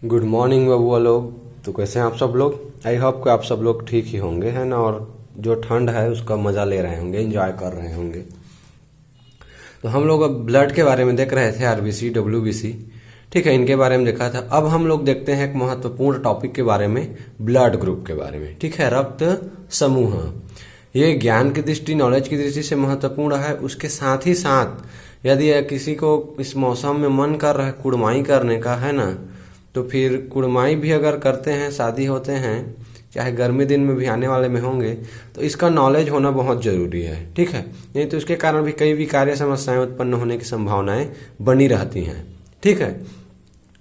Good morning बबुआ लोग। तो कैसे हैं आप सब लोग? आई होप कि आप सब लोग ठीक ही होंगे, है ना। और जो ठंड है उसका मज़ा ले रहे होंगे, एंजॉय कर रहे होंगे। तो हम लोग अब ब्लड के बारे में देख रहे थे, आरबीसी डब्ल्यूबीसी, ठीक है, इनके बारे में देखा था। अब हम लोग देखते हैं एक महत्वपूर्ण टॉपिक के बारे में, ब्लड ग्रुप के बारे में, ठीक है, रक्त समूह। ये ज्ञान की दृष्टि, नॉलेज की दृष्टि से महत्वपूर्ण है। उसके साथ ही साथ यदि किसी को इस मौसम में मन कर रहा है कुड़माई करने का, है ना, तो फिर कुड़माई भी अगर करते हैं, शादी होते हैं, चाहे गर्मी दिन में भी आने वाले में होंगे, तो इसका नॉलेज होना बहुत जरूरी है, ठीक है। नहीं तो इसके कारण भी कई विकारीय समस्याएं उत्पन्न होने की संभावनाएं बनी रहती हैं, ठीक है।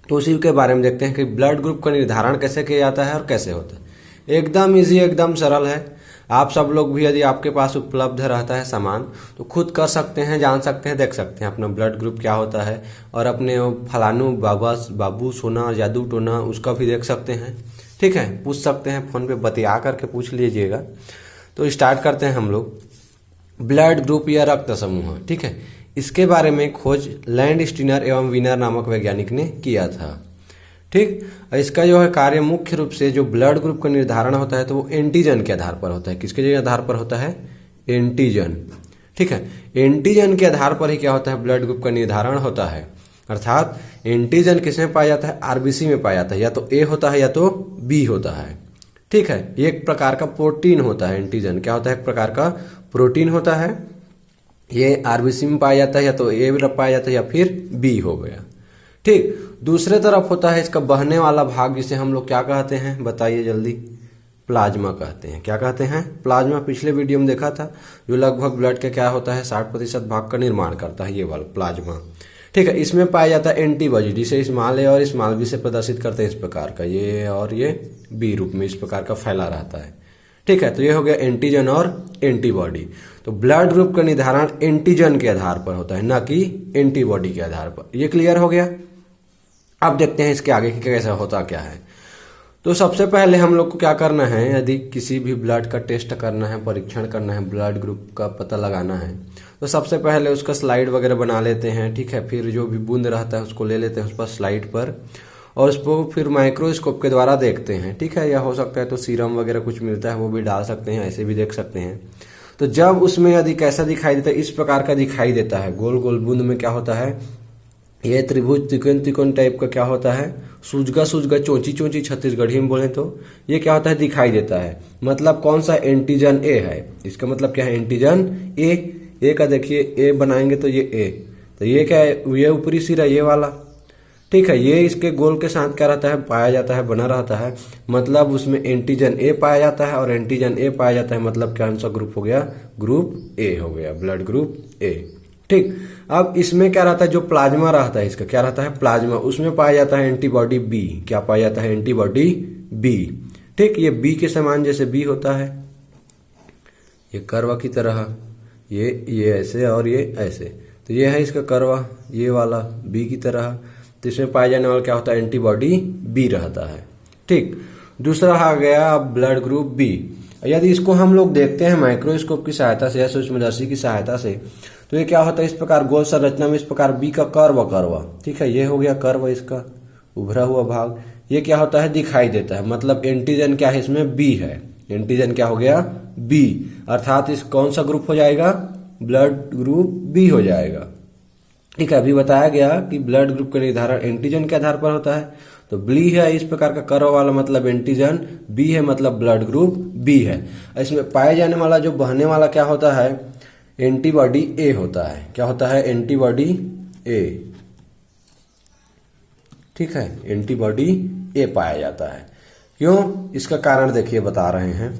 तो उसी के बारे में देखते हैं कि ब्लड ग्रुप का निर्धारण कैसे किया जाता है और कैसे होता है। एकदम इजी, एकदम सरल है। आप सब लोग भी यदि आपके पास उपलब्ध रहता है सामान, तो खुद कर सकते हैं, जान सकते हैं, देख सकते हैं अपना ब्लड ग्रुप क्या होता है। और अपने फलानू बाबू सोना जादू टोना उसका भी देख सकते हैं, ठीक है। पूछ सकते हैं, फोन पे बतिया करके पूछ लीजिएगा। तो स्टार्ट करते हैं हम लोग। ब्लड ग्रुप या रक्त समूह, ठीक है, इसके बारे में खोज लैंड स्टीनर एवं विनर नामक वैज्ञानिक ने किया था, ठीक। इसका जो है कार्य मुख्य रूप से जो ब्लड ग्रुप का निर्धारण होता है, तो वो एंटीजन के आधार पर होता है। किसके आधार पर होता है? एंटीजन, ठीक है। एंटीजन के आधार पर ही क्या होता है? ब्लड ग्रुप का निर्धारण होता है। अर्थात एंटीजन किसमें पाया जाता है? आरबीसी में पाया जाता है। या तो ए होता है या तो बी होता है, ठीक है। ये एक प्रकार का प्रोटीन होता है। एंटीजन क्या होता है? एक प्रकार का प्रोटीन होता है। ये आरबीसी में पाया जाता है, या तो ए पाया जाता है या फिर बी हो गया, ठीक। दूसरे तरफ होता है इसका बहने वाला भाग, जिसे हम लोग क्या कहते हैं? बताइए जल्दी। प्लाज्मा कहते हैं। क्या कहते हैं? प्लाज्मा। पिछले वीडियो में देखा था, जो लगभग ब्लड का क्या होता है, 60% भाग का निर्माण करता है, ये वाला प्लाज्मा, ठीक है। इसमें पाया जाता है एंटीबॉडी, जिसे स्मॉल ए और स्मॉल बी से प्रदर्शित करते हैं इस प्रकार का, ये और ये बी रूप में इस प्रकार का फैला रहता है, ठीक है। तो ये हो गया एंटीजन और एंटीबॉडी। तो ब्लड ग्रुप का निर्धारण एंटीजन के आधार पर होता है, ना कि एंटीबॉडी के आधार पर। ये क्लियर हो गया? अब देखते हैं इसके आगे की कैसा होता क्या है। तो सबसे पहले हम लोग को क्या करना है, यदि किसी भी ब्लड का टेस्ट करना है, परीक्षण करना है, ब्लड ग्रुप का पता लगाना है, तो सबसे पहले उसका स्लाइड वगैरह बना लेते हैं, ठीक है। फिर जो भी बूंद रहता है उसको ले लेते हैं उस पर स्लाइड पर, और उसको फिर माइक्रोस्कोप के द्वारा देखते हैं, ठीक है। या हो सकता है तो सीरम वगैरह कुछ मिलता है वो भी डाल सकते हैं, ऐसे भी देख सकते हैं। तो जब उसमें यदि कैसा दिखाई देता है, इस प्रकार का दिखाई देता है, गोल गोल बूंद में क्या होता है, ये त्रिभुज त्रिकोण टाइप का क्या होता है, सूजगा चोंची छत्तीसगढ़ी में बोले तो ये क्या होता है, दिखाई देता है। मतलब कौन सा? एंटीजन ए है। इसका मतलब क्या है? एंटीजन ए का देखिए, ए बनाएंगे तो ये ए, तो ये क्या है? ये ऊपरी सिरा ये वाला, ठीक है। ये इसके गोल के साथ क्या रहता है? पाया जाता है, बना रहता है। मतलब उसमें एंटीजन ए पाया जाता है, और एंटीजन ए पाया जाता है मतलब कौन सा ग्रुप हो गया? ग्रुप ए हो गया, ब्लड ग्रुप ए, ठीक। अब इसमें क्या रहता है? जो प्लाज्मा रहता है, इसका क्या रहता है? प्लाज्मा। उसमें पाया जाता है एंटीबॉडी बी। क्या पाया जाता है? एंटीबॉडी बी, ठीक। ये बी के समान जैसे बी होता है, ये कर्व की तरह, ये ऐसे और ये ऐसे, तो ये है इसका कर्व, ये वाला बी की तरह। तो इसमें पाया जाने वाला क्या होता है? एंटीबॉडी बी रहता है, ठीक। दूसरा आ गया अब ब्लड ग्रुप बी। यदि इसको हम लोग देखते हैं माइक्रोस्कोप की सहायता से या सूक्ष्मदर्शी की सहायता से, तो ये क्या होता है? इस प्रकार गोल संरचना में इस प्रकार बी का कर्व, ठीक है। ये हो गया कर्व, इसका उभरा हुआ भाग। ये क्या होता है? दिखाई देता है। मतलब एंटीजन क्या है? इसमें बी है। एंटीजन क्या हो गया? बी। अर्थात इस कौन सा ग्रुप हो जाएगा? ब्लड ग्रुप बी हो जाएगा, ठीक है। अभी बताया गया कि ब्लड ग्रुप का निर्धारण एंटीजन के आधार पर होता है। तो बी है इस प्रकार का कर्व वाला, मतलब एंटीजन, बी है मतलब ब्लड ग्रुप बी है। इसमें पाए जाने वाला जो बहने वाला क्या होता है? एंटीबॉडी ए होता है। क्या होता है? एंटीबॉडी ए, ठीक है। एंटीबॉडी ए पाया जाता है। क्यों? इसका कारण देखिए, बता रहे हैं।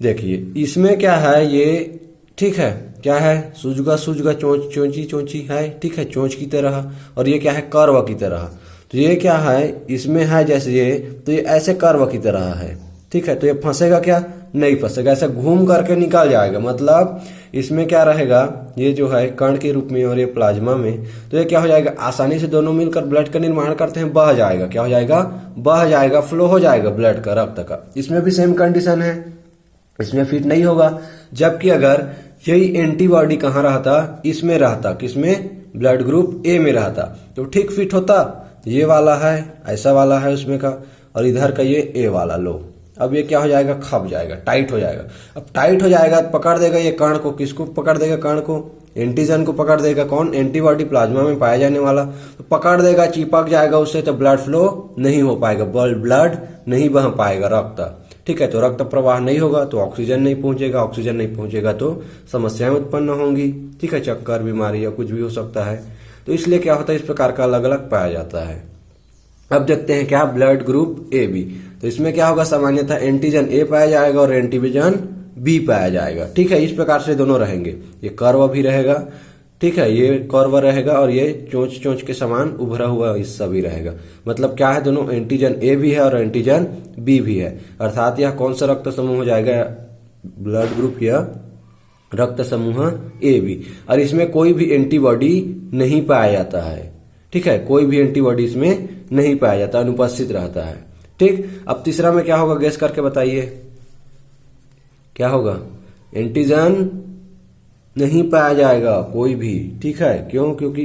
देखिए इसमें क्या है, ये ठीक है, क्या है? सूजगा चोंची है, ठीक है, चोंच की तरह। और ये क्या है? कर्व की तरह। तो ये क्या है? इसमें है जैसे ये, तो ये ऐसे कर्व की तरह है, ठीक है। तो ये फंसेगा क्या? नहीं फंसेगा, ऐसे घूम करके निकल जाएगा। मतलब इसमें क्या रहेगा? ये जो है कण के रूप में और ये प्लाज्मा में, तो ये क्या हो जाएगा? आसानी से दोनों मिलकर ब्लड का निर्माण करते हैं, बह जाएगा। क्या हो जाएगा? बह जाएगा, फ्लो हो जाएगा ब्लड का, रक्त का। इसमें भी सेम कंडीशन है, इसमें फिट नहीं होगा। जबकि अगर यही एंटीबॉडी कहाँ रहता? इसमें रहता, किसमें? ब्लड ग्रुप ए में रहता, तो ठीक फिट होता। ये वाला है, ऐसा वाला है उसमें का, और इधर का ये ए वाला लो। अब ये क्या हो जाएगा, खप जाएगा, टाइट हो जाएगा। अब टाइट हो जाएगा तो पकड़ देगा ये कण को, किसको पकड़ देगा, कण को, एंटीजन को पकड़ देगा। कौन, एंटीबॉडी प्लाज्मा में पाया जाने वाला, तो पकड़ देगा, चिपक जाएगा उससे, तो ब्लड फ्लो नहीं हो पाएगा, ब्लड नहीं बह पाएगा, रक्त, ठीक है। तो रक्त प्रवाह नहीं होगा तो ऑक्सीजन नहीं पहुंचेगा, ऑक्सीजन नहीं पहुंचेगा तो समस्याएं उत्पन्न होंगी, ठीक है, चक्कर, बीमारी या कुछ भी हो सकता है। तो इसलिए क्या होता है, इस प्रकार का अलग अलग पाया जाता है। अब देखते हैं क्या, ब्लड ग्रुप ए बी। तो इसमें क्या होगा, सामान्यतः एंटीजन ए पाया जाएगा और एंटीजन बी पाया जाएगा, ठीक है। इस प्रकार से दोनों रहेंगे, ये कर्व भी रहेगा, ठीक है, ये कर्व रहेगा और ये चोंच चोंच के समान उभरा हुआ हिस्सा भी रहेगा। मतलब क्या है, दोनों एंटीजन ए भी है और एंटीजन बी भी है, अर्थात यह कौन सा रक्त समूह हो जाएगा, ब्लड ग्रुप या रक्त समूह ए बी। और इसमें कोई भी एंटीबॉडी नहीं पाया जाता है, ठीक है, कोई भी एंटीबॉडी इसमें नहीं पाया जाता, अनुपस्थित रहता है, ठीक। अब तीसरा में क्या होगा, गेस करके बताइए क्या होगा, एंटीजन नहीं पाया जाएगा कोई भी, ठीक है। क्यों, क्योंकि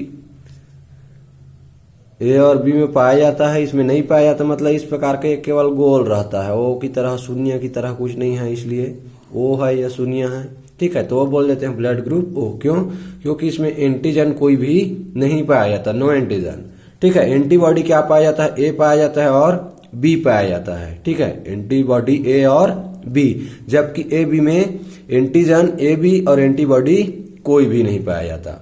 ए और बी में पाया जाता है, इसमें नहीं पाया जाता, मतलब इस प्रकार के केवल गोल रहता है, ओ की तरह, शून्य की तरह कुछ नहीं है, इसलिए ओ है या शून्य है, ठीक है। तो वो बोल देते हैं ब्लड ग्रुप ओ। क्यों, क्योंकि इसमें एंटीजन कोई भी नहीं पाया जाता, नो एंटीजन, ठीक है। एंटीबॉडी क्या पाया जाता है, ए पाया जाता है और बी पाया जाता है, ठीक है, एंटीबॉडी ए और बी, जबकि ए बी में एंटीजन ए बी और एंटीबॉडी कोई भी नहीं पाया जाता,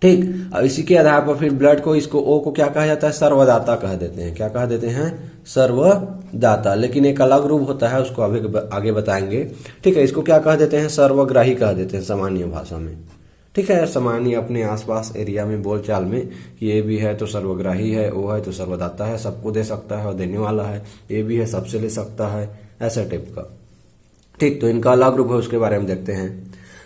ठीक। अब इसी के आधार पर फिर ब्लड को, इसको ओ को क्या कहा जाता है, सर्वदाता कह देते हैं। क्या कह देते हैं, सर्वदाता। लेकिन एक अलग रूप होता है, उसको आगे बताएंगे, ठीक है। इसको क्या कह देते हैं, सर्वग्राही कह देते हैं सामान्य भाषा में, ठीक है। सामान्य अपने आसपास एरिया में बोलचाल में कि ए भी है तो सर्वग्राही है, ओ है तो सर्वदाता है, सबको दे सकता है और देने वाला है, ए भी है सबसे ले सकता है, ऐसा टाइप का, ठीक। तो इनका अलग रूप है, उसके बारे में देखते हैं,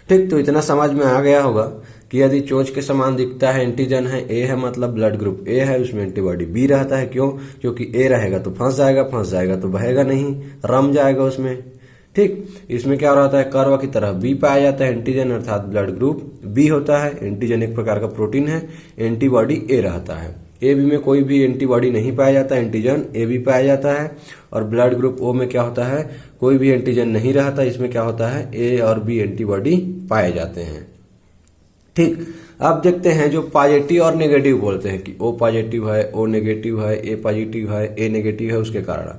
ठीक। तो इतना समझ में आ गया होगा कि यदि चोंच के समान दिखता है, एंटीजन है, ए है, मतलब ब्लड ग्रुप ए है, उसमें एंटीबॉडी बी रहता है। क्यों, क्योंकि ए रहेगा तो फंस जाएगा तो बहेगा नहीं, रम जाएगा उसमें, ठीक। इसमें क्या रहता है, कर्व की तरह बी पाया जाता है, एंटीजन अर्थात ब्लड ग्रुप बी होता है। एंटीजन एक प्रकार का प्रोटीन है, एंटीबॉडी ए रहता है। ए बी में कोई भी एंटीबॉडी नहीं पाया जाता, एंटीजन ए बी पाया जाता है। और ब्लड ग्रुप ओ में क्या होता है, कोई भी एंटीजन नहीं रहता, इसमें क्या होता है, ए और बी एंटीबॉडी पाए जाते हैं, ठीक। अब देखते हैं जो पॉजिटिव और नेगेटिव बोलते हैं कि ओ पॉजिटिव है, ओ नेगेटिव है, ए पॉजिटिव है, ए नेगेटिव है, उसके कारण।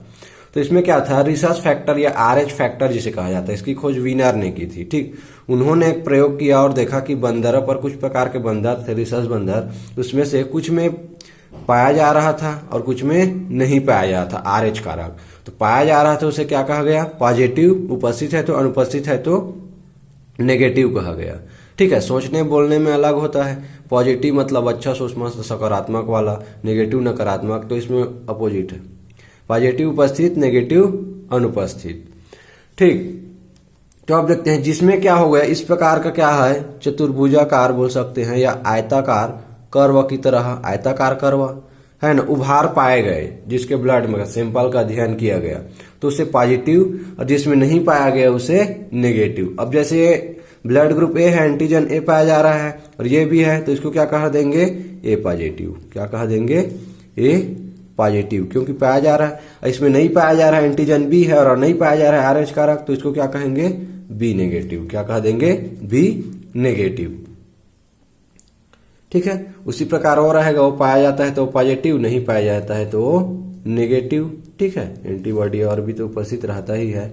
तो इसमें क्या था, रिसर्च फैक्टर या आरएच फैक्टर जिसे कहा जाता है, इसकी खोज वीनर ने की थी, ठीक। उन्होंने एक प्रयोग किया और देखा कि बंदरों पर, कुछ प्रकार के बंदर थे, रिसर्च बंदर, उसमें से कुछ में पाया जा रहा था और कुछ में नहीं पाया जा रहा था आरएच कारक। तो पाया जा रहा था उसे क्या कहा गया, पॉजिटिव, उपस्थित है तो, अनुपस्थित है तो नेगेटिव कहा गया, ठीक है। सोचने बोलने में अलग होता है, पॉजिटिव मतलब अच्छा सोचना, सकारात्मक वाला, नेगेटिव नकारात्मक, तो इसमें अपोजिट है, पॉजिटिव उपस्थित, नेगेटिव अनुपस्थित, ठीक। तो अब देखते हैं जिसमें क्या हो गया, इस प्रकार का क्या है, चतुर्भुजाकार बोल सकते हैं या आयताकार कर्व की तरह, आयताकार कर्व है ना, उभार पाए गए जिसके ब्लड में सैंपल का अध्ययन किया गया, तो उसे पॉजिटिव, और जिसमें नहीं पाया गया उसे नेगेटिव। अब जैसे ब्लड ग्रुप ए है, एंटीजन ए पाया जा रहा है और ये भी है, तो इसको क्या कह देंगे, ए पॉजिटिव। क्या कह देंगे, ए पॉजिटिव, क्योंकि पाया जा रहा है। इसमें नहीं पाया जा रहा है, एंटीजन बी है और नहीं पाया जा रहा है आरएच कारक, तो इसको क्या कहेंगे, बी नेगेटिव। क्या कह देंगे, बी नेगेटिव, ठीक है। उसी प्रकार वो रहेगा, वो पाया जाता है तो पॉजिटिव, नहीं पाया जाता है तो नेगेटिव, ठीक है। एंटीबॉडी और भी तो उपस्थित रहता ही है,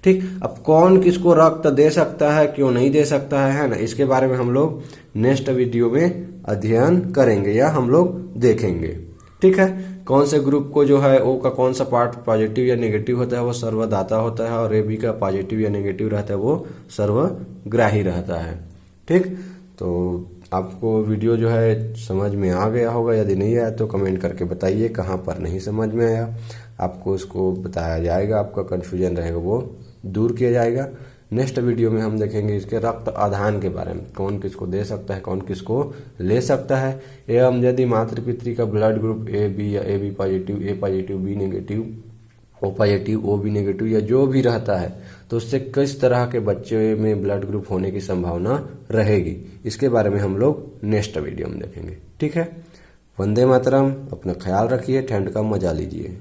ठीक। अब कौन किसको रक्त दे सकता है, क्यों नहीं दे सकता है ना, इसके बारे में हम लोग नेक्स्ट वीडियो में अध्ययन करेंगे या हम लोग देखेंगे, ठीक है। कौन से ग्रुप को जो है ओ का कौन सा पार्ट पॉजिटिव या नेगेटिव होता है वो सर्वदाता होता है, और ए बी का पॉजिटिव या नेगेटिव रहता है वो सर्वग्राही रहता है, ठीक। तो आपको वीडियो जो है समझ में आ गया होगा, यदि नहीं आया तो कमेंट करके बताइए कहाँ पर नहीं समझ में आया, आपको उसको बताया जाएगा, आपका कन्फ्यूजन रहेगा वो दूर किया जाएगा। नेक्स्ट वीडियो में हम देखेंगे इसके रक्त आधान के बारे में, कौन किसको दे सकता है, कौन किसको ले सकता है, एवं यदि मातृ पितृ का ब्लड ग्रुप ए बी या A B positive, A positive, B negative, O positive, O B negative या जो भी रहता है, तो उससे किस तरह के बच्चे में ब्लड ग्रुप होने की संभावना रहेगी, इसके बारे में हम लोग नेक्स्ट वीडियो में देखेंगे, ठीक है। वंदे मातरम। अपना ख्याल रखिए, ठंड का मजा लीजिए।